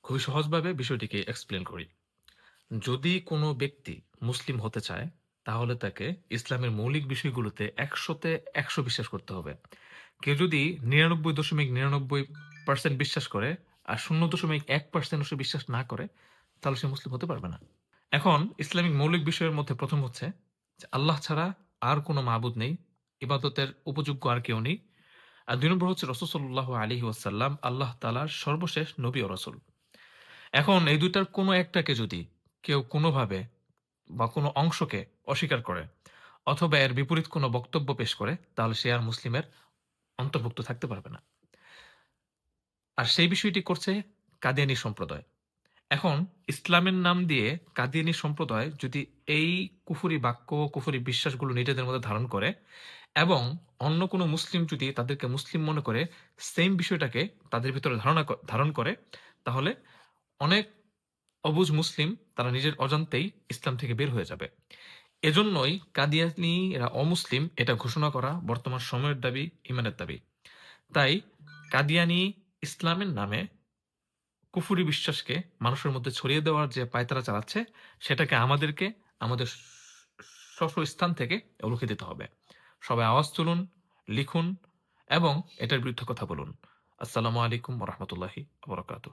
খুবই সহজভাবে বিষয়টিকে এক্সপ্লেন করি। যদি কোনো ব্যক্তি মুসলিম হতে চায়, তাহলে তাকে ইসলামের মৌলিক বিষয়গুলোতে ১০০ তে ১০০ বিশ্বাস করতে হবে। কেউ যদি ৯৯.৯৯% বিশ্বাস করে আর ০.১% সে বিশ্বাস না করে, তাহলে সে মুসলিম হতে পারবে না। এখন ইসলামিক মৌলিক বিষয়ের মধ্যে ১ম হচ্ছে যে আল্লাহ ছাড়া আর কোনো মাবুদ নেই। ইবাদতের উপযোগ্য আর কেউ নেই। আর ২ নম্বর হচ্ছে রাসূল সাল্লাল্লাহু আলাইহি ওয়াসাল্লাম আল্লাহ তাআলার সর্বশেষ নবী ও রাসূল। এখন এই ২ টার কোনো একটাকে যদি কেউ কোনোভাবে বা কোনো অংশকে অস্বীকার করে অথবা এর বিপরীত কোনো বক্তব্য পেশ করে, তাহলে সে আর মুসলিমের অন্তর্ভুক্ত থাকতে পারবে না। আর সেই বিষয়টি করছে কাদিয়ানী সম্প্রদায়। এখন ইসলামের নাম দিয়ে কাদিয়ানী সম্প্রদায় যদি এই কুফরি বাক্য, কুফরি বিশ্বাসগুলো নিজেদের মধ্যে ধারণ করে এবং অন্য কোনো মুসলিম যদি তাদেরকে মুসলিম মনে করে সেইম বিষয়টাকে তাদের ভিতরে ধারণ করে, তাহলে অনেক অবুঝ মুসলিম তারা নিজের অজান্তেই ইসলাম থেকে বের হয়ে যাবে। এজন্যই কাদিয়ানী এরা অমুসলিম এটা ঘোষণা করা বর্তমান সময়ের দাবি, ইমানের দাবি। তাই কাদিয়ানী ইসলামের নামে কুফরি বিশ্বাসকে মানুষের মধ্যে ছড়িয়ে দেওয়ার যে পায়তারা চালাচ্ছে, সেটাকে আমাদেরকে আমাদের স্ব স্থান থেকে রুখে দিতে হবে। সবাই আওয়াজ তুলুন, লিখুন এবং এটার বিরুদ্ধে কথা বলুন। আসসালামু আলাইকুম ওয়া রাহমাতুল্লাহি ওয়া বারাকাতুহু।